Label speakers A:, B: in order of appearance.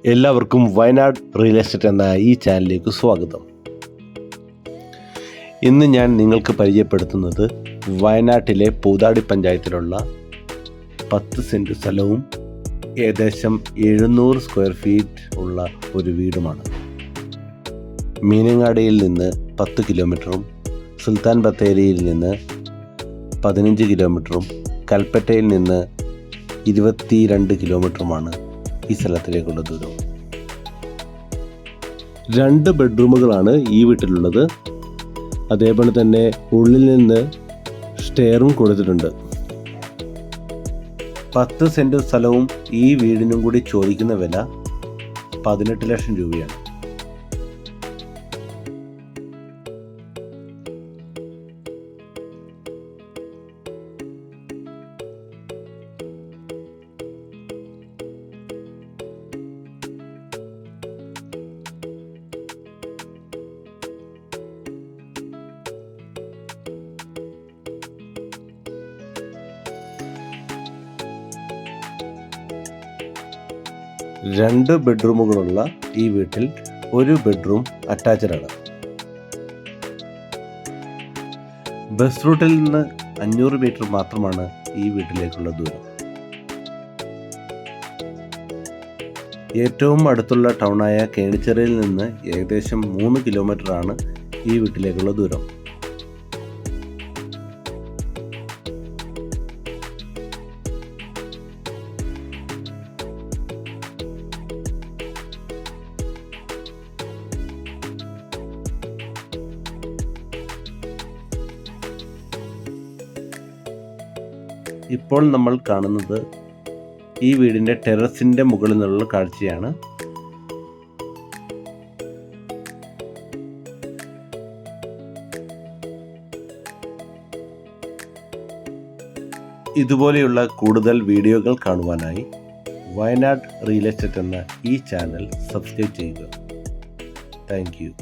A: എല്ലാവർക്കും Wayanad real estate എന്ന ഈ ചാനലിലേക്ക് സ്വാഗതം. ഇന്ന് ഞാൻ നിങ്ങൾക്ക് പരിചയപ്പെടുത്തുന്നത് വയനാട്ടിലെ പൂതാടി പഞ്ചായത്തിലുള്ള 10 സെൻറ്റ് സ്ഥലവും ഏകദേശം 700 സ്ക്വയർ ഫീറ്റ് ഉള്ള ഒരു വീടുമാണ്. മീനങ്ങാടിയിൽ നിന്ന് 10 കിലോമീറ്ററും സുൽത്താൻ ബത്തേരിയിൽ നിന്ന് 15 കിലോമീറ്ററും കൽപ്പറ്റയിൽ നിന്ന് 22 കിലോമീറ്ററുമാണ് ഈ സ്ഥലത്തിലേക്കുള്ള ദൂരം. 2 ബെഡ്റൂമുകളാണ് ഈ വീട്ടിലുള്ളത്. അതേപോലെ തന്നെ ഉള്ളിൽ നിന്ന് സ്റ്റെയറും കൊടുത്തിട്ടുണ്ട്. 10 സെൻറ്റ് സ്ഥലവും ഈ വീടിനും കൂടി ചോദിക്കുന്ന വില 18 ലക്ഷം രൂപയാണ്. രണ്ട് ബെഡ്റൂമുകളുള്ള ഈ വീട്ടിൽ ഒരു ബെഡ്റൂം അറ്റാച്ച്ഡ് ആണ്. ബസ് റൂട്ടിൽ നിന്ന് 500 മീറ്റർ മാത്രമാണ് ഈ വീട്ടിലേക്കുള്ള ദൂരം. ഏറ്റവും അടുത്തുള്ള ടൗണായ കേണിച്ചിറയിൽ നിന്ന് ഏകദേശം 3 കിലോമീറ്റർ ആണ് ഈ വീട്ടിലേക്കുള്ള ദൂരം. ഇപ്പോൾ നമ്മൾ കാണുന്നത് ഈ വീടിൻ്റെ ടെറസിൻ്റെ മുകളിൽ നിന്നുള്ള കാഴ്ചയാണ്. ഇതുപോലെയുള്ള കൂടുതൽ വീഡിയോകൾ കാണുവാനായി വയനാട് റിയൽ എസ്റ്റേറ്റ് എന്ന ഈ ചാനൽ സബ്സ്ക്രൈബ് ചെയ്യുക. Thank you.